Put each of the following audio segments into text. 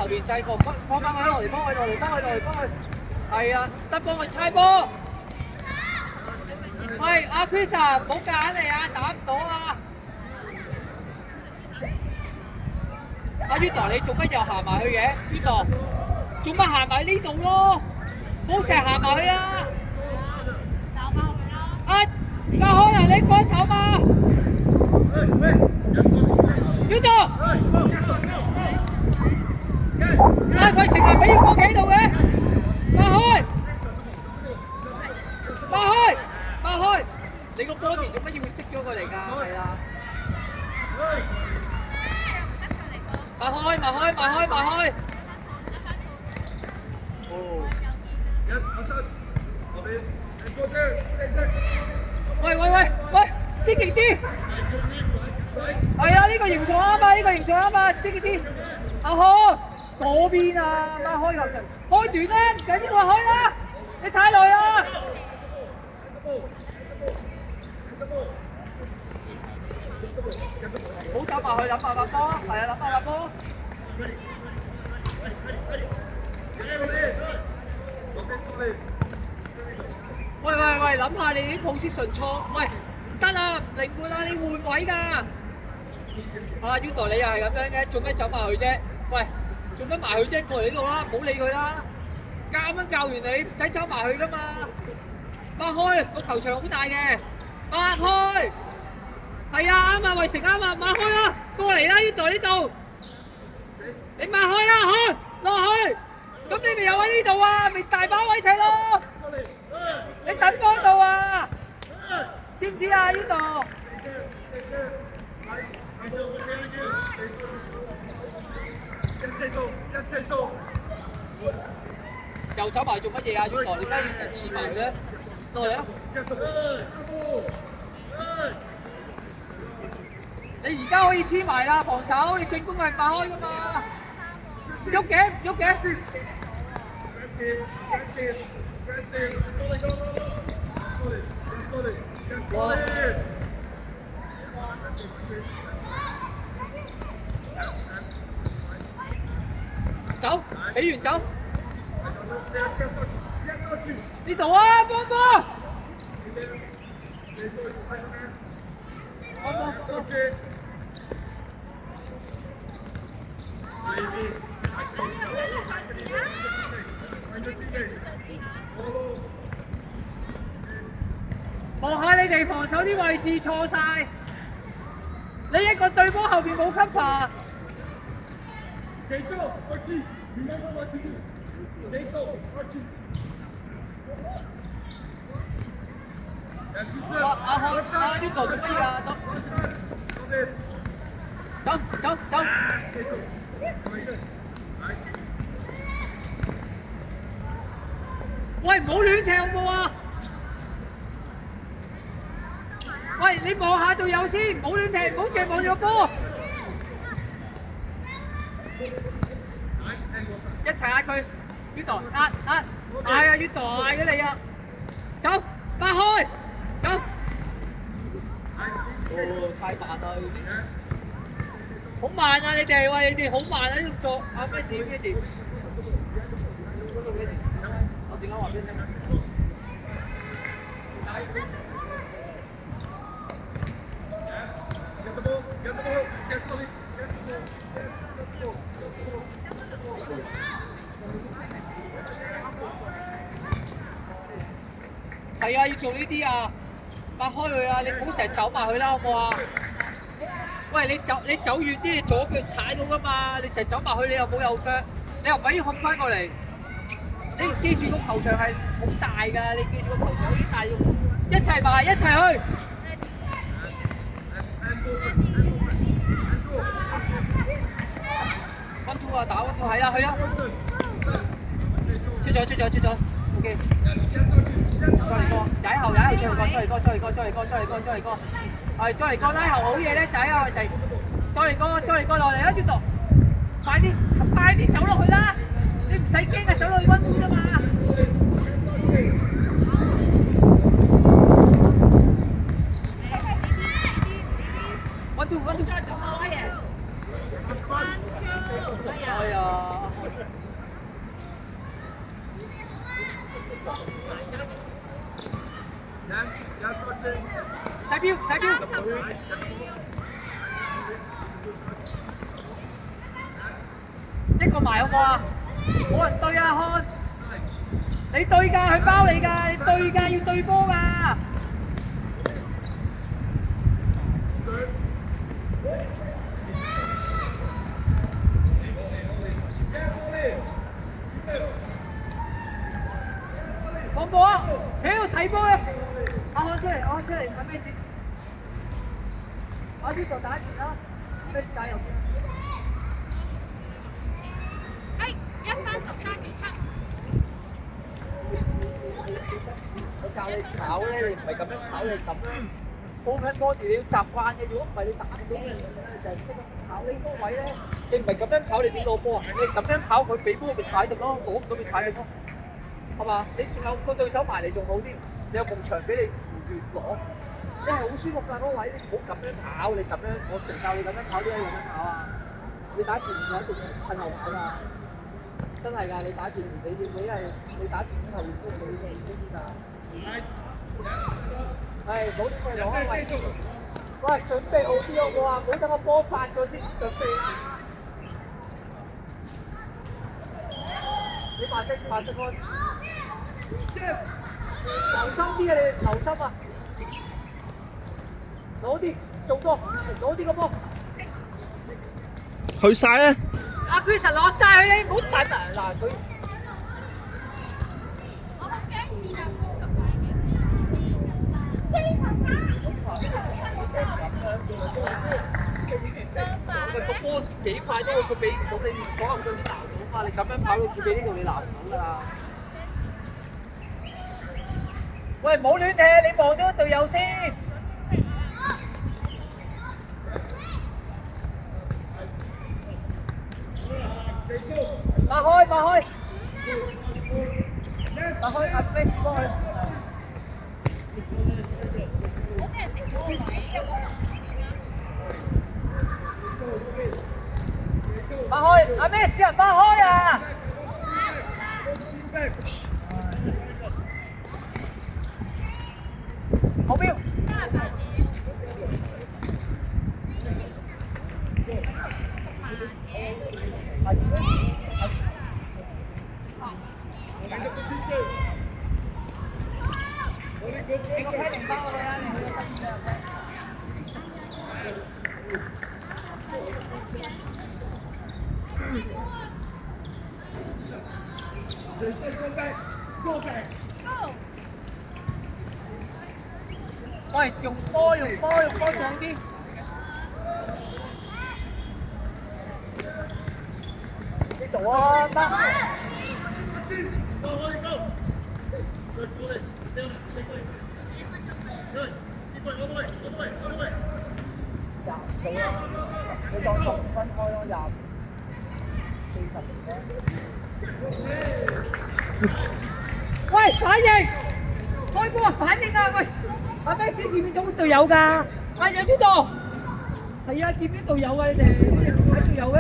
邊制個，幫翻佢落嚟，幫佢落嚟，幫佢落嚟，幫佢。係啊，得幫佢猜波。喂，阿 Chris 啊，唔好揀你啊，打唔到啊！阿 Udo， 你做乜又行埋去嘅 ？Udo， 做乜行埋呢度咯？唔好成日行埋去啊！啊，阿開啊，你光頭嘛 ？Udo， 啊佢成日俾月光企度嘅，擘開，擘開，擘開！你個 body 做乜要熄咗佢嚟㗎？係啊！擘開，擘開，擘開，擘開！哦。喂喂喂喂，積極啲！係啊，呢個形狀啱啊，呢個形狀啱啊，積極啲！阿開嗰邊啊，擘開球場，開短啦，唔緊要啊，開啦！你太耐啊！唔好走埋去，諗下發波，係啊，諗下發波。喂喂喂，諗下你啲 position 錯，喂，唔得啊，靈活啊，你換位㗎。啊 Udo 你又係咁樣嘅，做咩走埋去啫？喂，做乜埋去啫？過嚟呢度啦，唔好理佢啦。啱啱教完你，唔使走埋去㗎嘛。擘開，個球場好大嘅，擘開。係啊，啱啊，衛成啱啊，擘開啦，過嚟啦 Udo 呢度。你擘開啦，開落去。咁你咪又喺呢度啊，咪大把位踢咯。你等嗰度啊，知唔知啊 Udo？ 又走埋做乜嘢啊 Udo？ 你點解要成日黐埋佢咧？落嚟啊！你而家可以黐埋啦，防守你進攻係擘開噶嘛？喐嘅，喐嘅。走，俾完走。呢度啊，幫幫。望下你哋防守啲位置錯晒，你一個對波後邊冇 cover。阿 Udo 做乜嘢啊？走！喂，唔好亂踢好冇啊！喂，你望下隊友先，唔好亂踢，唔好淨望住個波。一齊嗌佢 ，Udo 嗌啊 Udo 嗌咗你啊！走，擘開，走。太慢啦！好慢啊！你哋喂，你哋好慢啊！呢度做啊咩事咩事？我點解話俾你聽？係啊，要做呢啲啊，擘開佢啊！你唔好成日走埋去啦，好唔好啊？喂，你走遠啲，你左腳踩到噶嘛？你成日走埋去，你又冇右腳，你又唔可以控翻過嚟。你記住個球場係好大㗎，你記住個球場好似大，一齊埋，一齊去。溫度啊，打溫度，係啊，係啊。出咗 ，OK。再嚟個，踩後，再嚟個，係再嚟個拉後好嘢咧，仔啊，成，再嚟個落嚟啊 ，Udo， 快啲走落去啦，你唔使驚啊，走落去溫度啫嘛。溫度，哎呀！洗標，洗標。一個埋好唔好啊？冇人對啊，看。你對㗎，佢包你㗎，你對㗎，要對波㗎。放波啊！喺度睇波啊！阿漢出嚟，阿漢出嚟，睇咩事？阿呢度打前啦，咩事打入？1分13.7。我教你跑咧，你唔係咁樣跑，你咁樣 open body 你要習慣嘅，如果唔係你打唔到嘅，就係識得跑呢個位咧。你唔係咁樣跑，你點攞波啊？你咁樣跑，佢俾波咪踩到咯，攞唔到咪踩你咯，係嘛？你仲有個對手埋嚟仲好啲，你有埲牆俾你扶住攞，你係好舒服㗎嗰個位，你唔好咁樣跑，你咁樣我成教你咁樣跑都可以咁樣跑啊！你打前面就一定噴後跑啊！真係㗎，你打前面你打前面後面都冇呢啲㗎。係，冇啲嘢攞啊！喂，準備好啲好唔好啊？唔好等個波發咗先就射。你慢啲開。留心啲啊！你留心啊！攞啲做多，攞啲個波。去晒啊！阿 Chris 攞晒佢，你唔好等啊！嗱佢。我好驚試入波咁大嘅。個波幾快都佢俾唔到你，所有對啲拿到嘛！你咁樣跑到佢俾呢度，你拿唔到㗎啦。喂，唔好亂踢，你望咗隊友先。擘開，擘開，阿飛幫佢。擘開，阿咩事啊？擘開啊！後標。你個批零包我哋啦，你去個新嘅。喂，用波上啲。呢度啊，得。廿到啦，你當10分開咯，40。喂，反應！開波啊，反應啊！喂，阿咩先見唔見到隊友㗎？啊，有邊度？係啊，見邊隊友啊？你哋睇隊友嘅？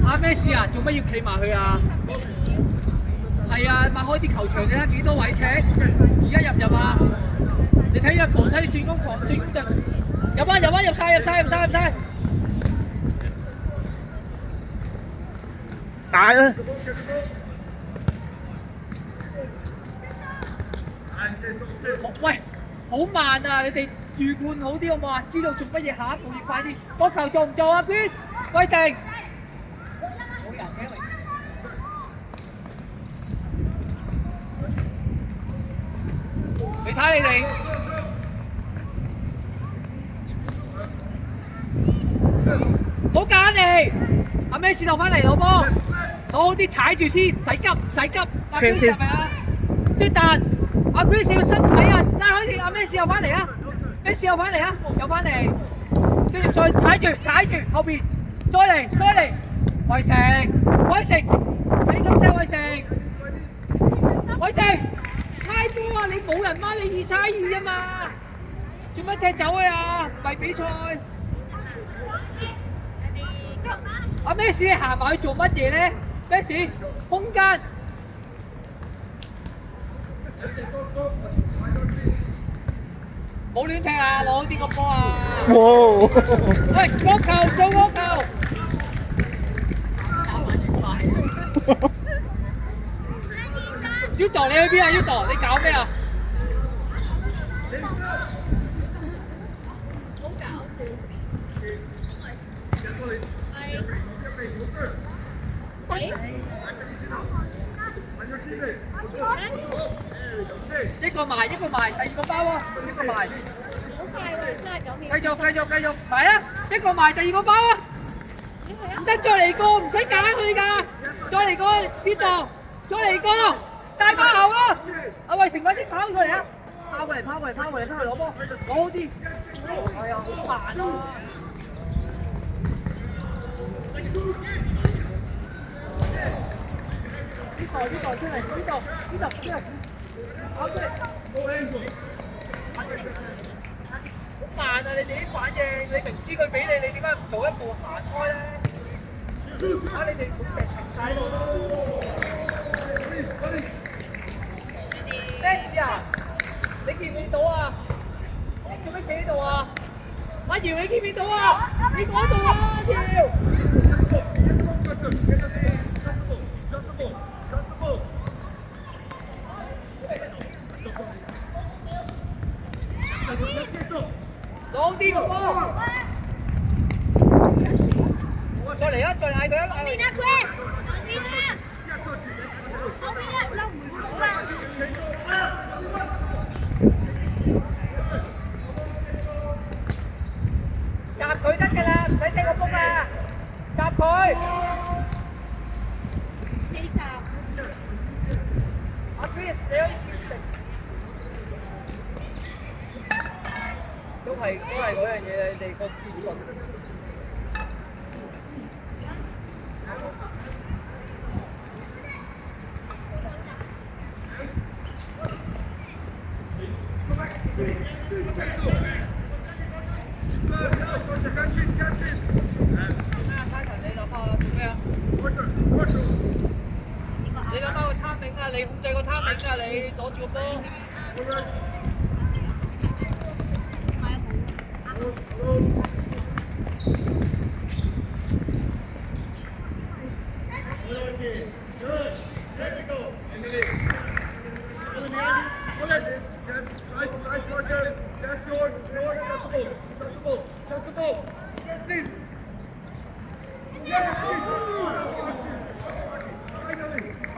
阿咩事啊？做乜要企埋去啊？係啊，擘開啲球場，你睇幾多位踢？而家入唔入啊？你睇下防守轉攻就入啊！入晒！大啊！喂，好慢啊！你哋預判好啲好唔好啊？知道做乜嘢，下一步要快啲。個球做唔做啊 ，Chris？威成。冇人嘅。你睇你哋。唔好揀你，阿咩試頭翻嚟攞波，攞好啲踩住先，唔使急，阿 Chris 係咪啊？即但阿 Chris 要身體啊，拉開先，阿咩試又翻嚟啊？咩試又翻嚟啊？又翻嚟，跟住再踩住後邊，再嚟，衛成，死咁聲衛成，猜波啊！你冇人嗎？你2-2啊嘛！做乜踢走佢啊？唔係比賽。阿咩事？你行埋去做乜嘢咧？咩事？空間。冇亂踢啊！攞啲個波啊！哇！喂，波球做波球。Udo 你去邊啊 ？Udo 你搞咩啊？好搞笑。一個埋，一個埋，第二個包喎，一個埋。好快喎，39秒。繼續，埋啊！一個埋，第二個包啊！唔得，再嚟個，唔使揀佢㗎，再嚟個Udo，再嚟個，大把後咯。阿衛成快啲跑過嚟啊！拋過嚟攞波，攞好啲。係啊，好慢啊！呢個出嚟，呢度出嚟，跑出嚟。好慢啊！你哋啲反應，你明知佢俾你，你點解唔早一步行開咧？啊！你哋好成停曬喺度咯。咩事啊？你見唔見到啊？你做咩企喺度啊？阿姚，你見唔見到啊？你嗰度啊，姚！攞啲個波，再嚟啊！再嗌佢啊！後面啊，Chris！後面啊！後面啊！撈唔到啦！夾佢得㗎啦，唔使踢個波啦，夾佢。阿 Chris，你可以都係嗰樣嘢，你哋個自信。你諗下個 timing 啊，你控制個 timing 啊，你攞住個波。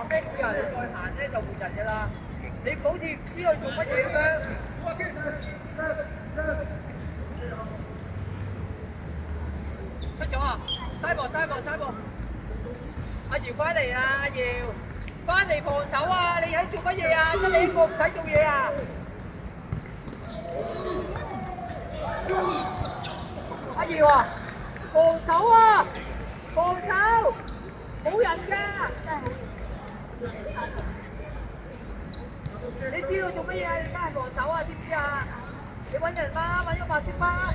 咩事啊？你再行咧就換人㗎啦！你好似唔知佢做乜嘢咁樣。出咗啊！嘥波！阿姚翻嚟啊！阿姚，翻嚟防守啊！你喺做乜嘢啊？得你一個唔使做嘢啊！阿姚啊，防守啊！防守，冇人㗎！你知道做乜嘢啊？你翻嚟防守啊？知唔知啊？你揾人啦，揾個白色花。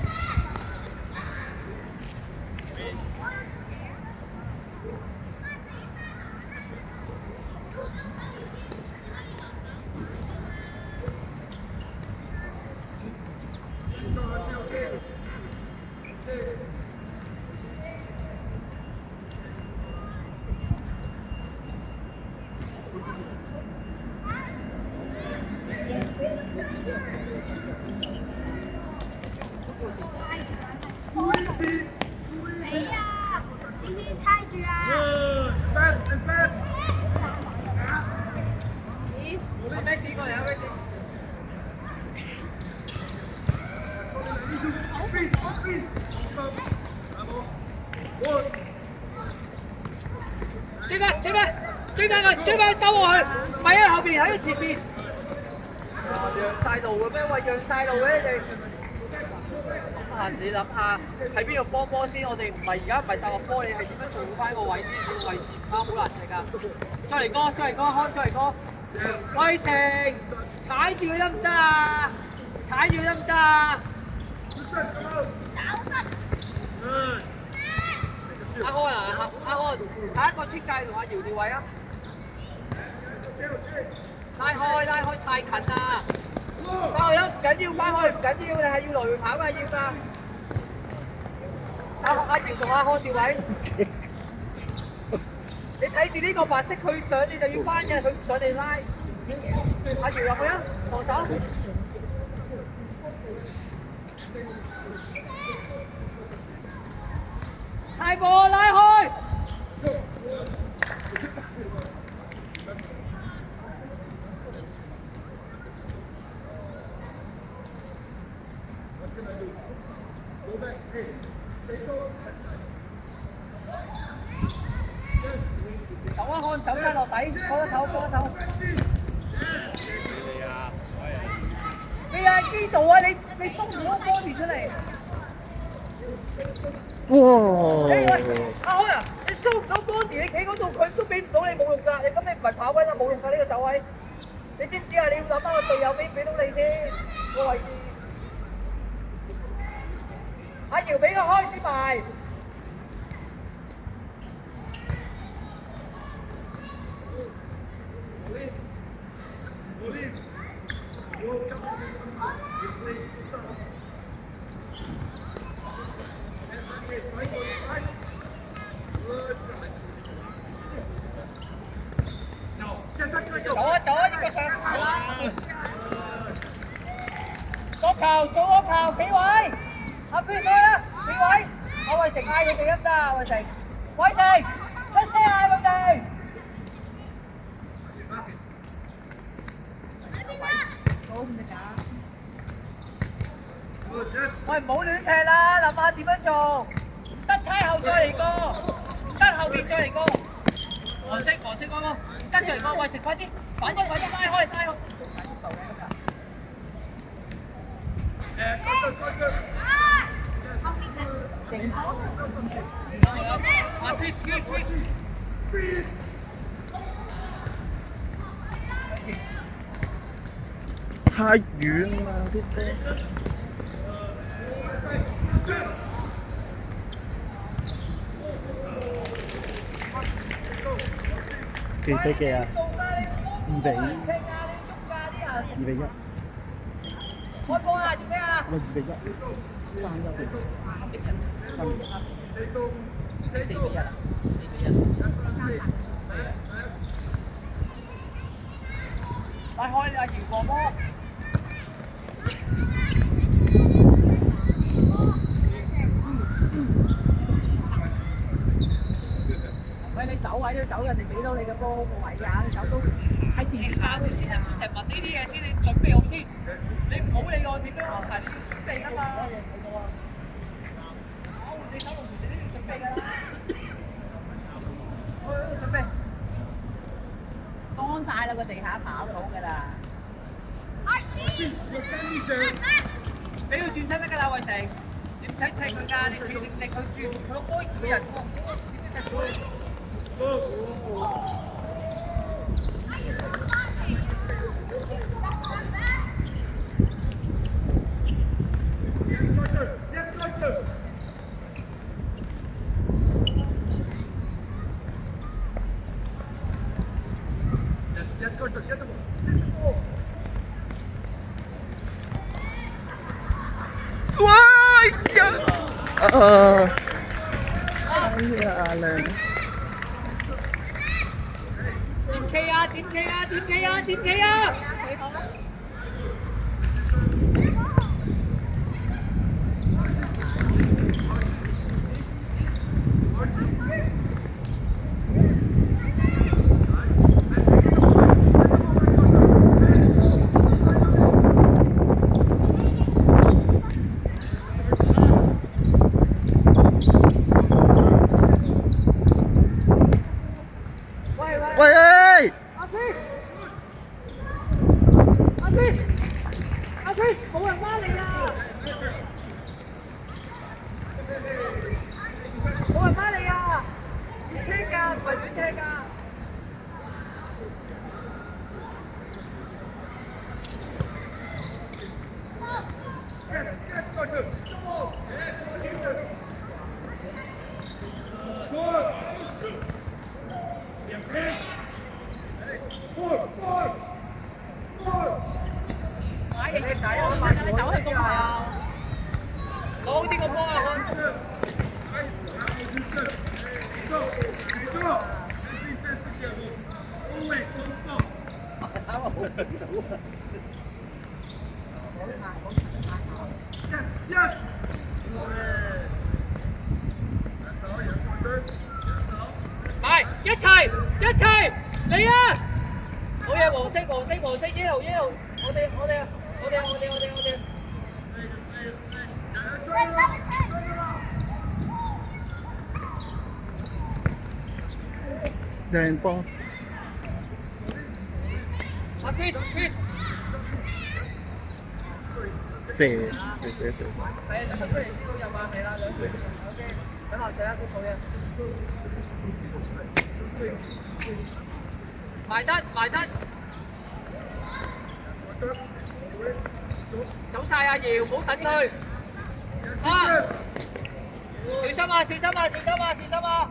你啊，今天猜住啊！咦？有咩事過嚟啊？咩事？追翻兜落去，唔係喺後邊，喺佢前邊。哇！讓晒路嘅咩？喂，讓晒路嘅你哋。你諗下喺邊度幫波先？我哋而家唔係鬥個波，你係點樣做翻個位先？個位置唔啱，好難食㗎。再嚟個，康，再嚟個。威成踩住佢得唔得啊？踩住得唔得啊？阿開啊，阿開，下一個出界同阿姚調位啊！拉開太近啦！翻去啦，唔緊要，翻去唔緊要，你係要來回跑嘅要㗎。阿姚同阿開調位，你睇住呢個白色佢上，你就要翻嘅，佢唔上你拉。阿姚入去啊，防守。太波拉開。走啊看，走晒落底，拖一唞。你喺邊度啊？你鬆唔到 body 出嚟？哇！喂，阿開啊，你鬆唔到 body，你企嗰度佢都俾唔到你冇用㗎。你咁你唔係跑位啦，冇用㗎呢個走位。你知唔知啊？你要諗翻個隊友俾到你先個位置。阿姚俾佢開先埋。走啊！呢個上左球，俾位，阿邊衰啦，俾位，我為成嗌佢哋得唔得啊？為成，出聲嗌佢哋。喂，唔好亂踢啦，諗下點樣做，得差後再嚟過，得後邊再嚟過。黃色哥哥，跟住嚟過，喂食快啲，反一拉開。後面嘅。啊 ，Chris。太遠啦啲波。幾比幾啊？2-1。開波啊！做咩啊？2-1。拉開阿姚過波。喂，你走位都走，人哋俾到你嘅波個位啊！你走到喺前面打佢先啊！成日問呢啲嘢先，你準備好先。你唔好理我點樣安排，你要準備㗎嘛。我換你手同你都要準備㗎啦。準備。乾晒啦，個地下跑到㗎啦。俾佢轉身得㗎啦，衛成。你唔使踢佢㗎，你令佢轉，佢個波佢人喎，點踢佢？哇呀！哎呀靚！點企啊！喂！阿飛，冇人翻嚟啊！冇人翻嚟啊！唔車㗎，唔係短車㗎。買型嘅仔，我問你走去公係啊！攞啲個波啊！係一齊嚟啊！好嘢，黃色，yellow，我哋。靚波，阿 Chris，射，係啊，等佢出嚟先到入啊，係啦，OK，等下第一個好嘢。埋得，走晒阿瑤，唔好等佢。啊！小心啊！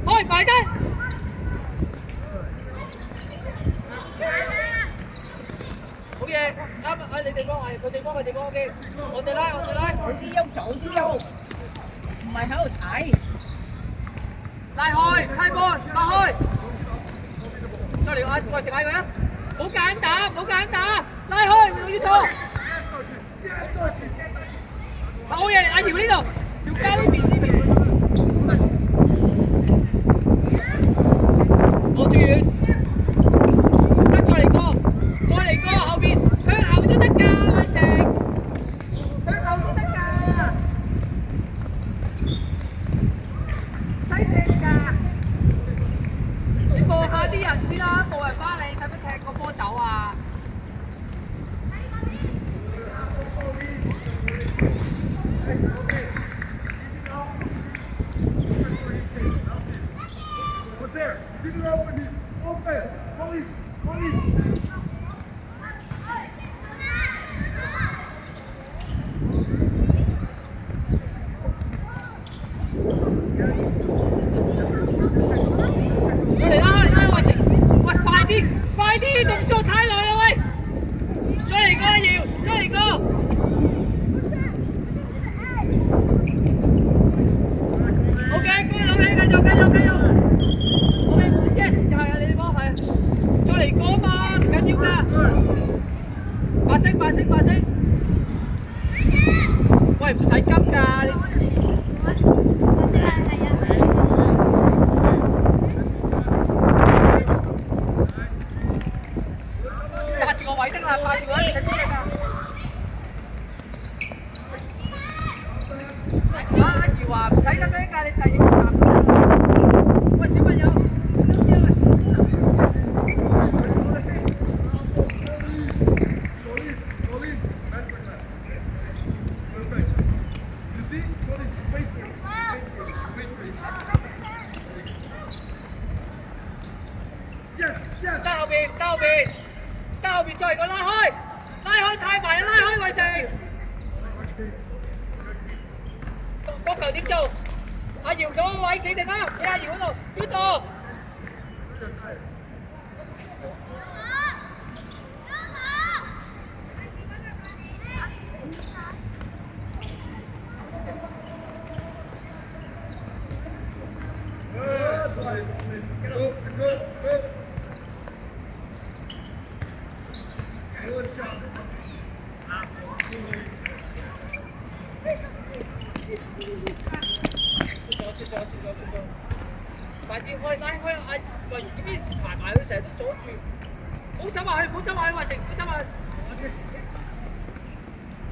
開埋得。好嘢，啱啊！你地方係個地方，OK。我哋拉。早啲喐，唔係喺度睇。拉開，猜波，拉開。再嚟嗌，喂，食嗌佢啊！唔好夾硬打，拉開，我要錯。好嘢，阿瑤呢度，條街呢邊。攞住遠，得再嚟個，後邊向後都得㗎，阿成，向後都得㗎，犀利㗎！你望下啲人先啦，冇人幫你，使唔使踢個波走啊？再嚟啦，喂，快啲，動作太耐啦喂！再嚟個阿瑤，OK， 各位老兄繼續。OK， yes， 又係啊，你哋幫係啊，再嚟個嘛，唔緊要㗎。把聲。喂，唔使急㗎，你。霸住個位得啦，霸住個位得啦。阿瑤話唔使咁樣㗎，你就要答。喂，小朋友，得後邊再嚟個拉開太埋，拉開衛成。個球點做？阿瑤嗰個位企定啦，喺阿瑤嗰度，邊度？快啲開，拉開阿喂，點知排埋佢成日都阻住，唔好走埋去，衛成，唔好走埋去。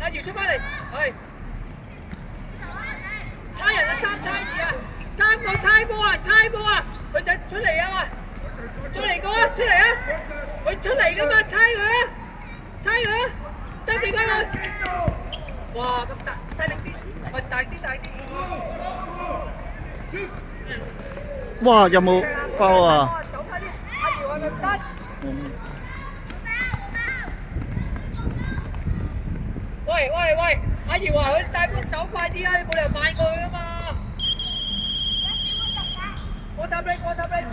阿瑤出翻嚟，係。猜人啊，3猜2啊，3個猜波啊，佢就出嚟啊嘛，再嚟個啊，出嚟啊，佢出嚟噶嘛，猜佢啊，得唔得佢？哇，咁大，細力啲，喂，大啲。哇！有冇foul啊？走快啲，阿瑤係咪唔得？喂喂喂，阿瑤啊，佢大波走快啲啊！你冇理由慢過去啊嘛！我搭你，我搭你。